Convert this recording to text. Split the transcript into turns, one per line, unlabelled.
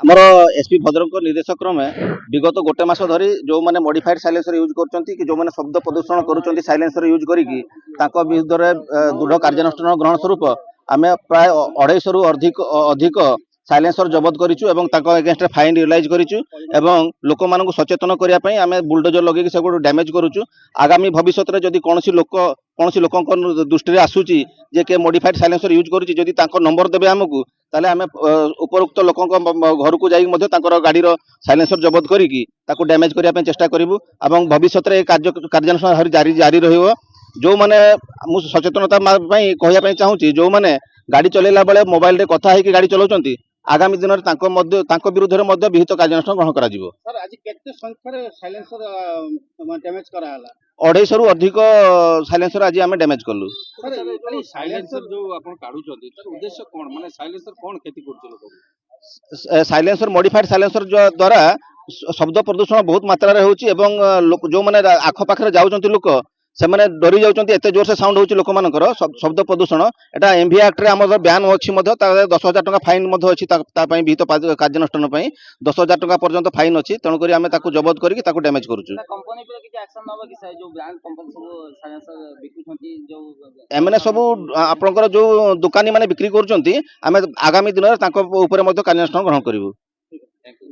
आमर एसपी भद्रक निर्देश क्रमे विगत गोटे मास धरी जो मैंने मॉडिफाइड साइलेंसर यूज करछंती कि जो मैंने शब्द प्रदूषण करूछंती साइलेंसर यूज करिकी तांको विरुद्ध रे दृढ़ कार्यानुष्ठान ग्रहण स्वरूप आमे प्राय 250 रु अधिक साइलेंसर जबत करिछु एवं तांको अगेंस्ट फाइन रियलाइज करिछु एवं लोक मानकु सचेतन करिया पई आमे बुलडोजर लगे कि सेगु डैमेज करूछु। आगामी भविष्य रे जदि कोनोसी लोकक दृष्टि रे आसुची जे के मॉडिफाइड साइलेंसर यूज करूची जदि तांको नंबर देबे हमकु ताले आमे उपरोक्त लोकक घर को जाई मध्य तांकर गाड़ी रो साइलेंसर जबत करिकी ताकू डैमेज करिया पई चेष्टा करिवु एवं भविष्य रे कार्यानुष्ठान जारी रहिबो। जो माने मु सचेतनता पई कहया पई चाहूची जो माने गाड़ी चलेला बेले मोबाइल रे कथा हेकी गाड़ी चलाउचंती आगामी दिन रे तांको विरुद्ध रे मध्य विहित कार्यानुष्ठान ग्रहण करा जिवो।
सर आज केते संख्या रे साइलेंसर डैमेज करा हला
250 रु अधिक साइलेंसर आज आमे डैमेज करलु।
सर खाली
साइलेंसर जो आपण काढुचंती तर उद्देश्य कोन माने साइलेंसर कोन खेती करछ लोक
साइलेंसर मॉडिफाइड साइलेंसर द्वारा शब्द प्रदूषण बहुत मात्रा रे होची एवं जो माने आख पाखरे जाउचंती लोक से माने डरी जाउचंती एते जोर से साउंड होची लोक मानकर शब्द प्रदूषण एटा एमवी एक्ट रे हमर बैन अछि मध्य ता 10,000 टका फाइन मध्य अछि ता पई विहित कार्यानुष्ठान पई 10,000 टका पर्यंत फाइन अछि तेणु करी आमे ताकू जबत करिकि ताकू डैमेज करूछु।
कंपनी पे किछ एक्शन नबो कि जो ब्रांड कंपनी सब साइलेंसर बिकुछंती जो
एमने सब आपनकर जो दुकानी माने बिक्री करूचंती आमे आगामी दिन रे तांको ऊपर मध्य कार्यानुष्ठान ग्रहण करिवु।
Thank you.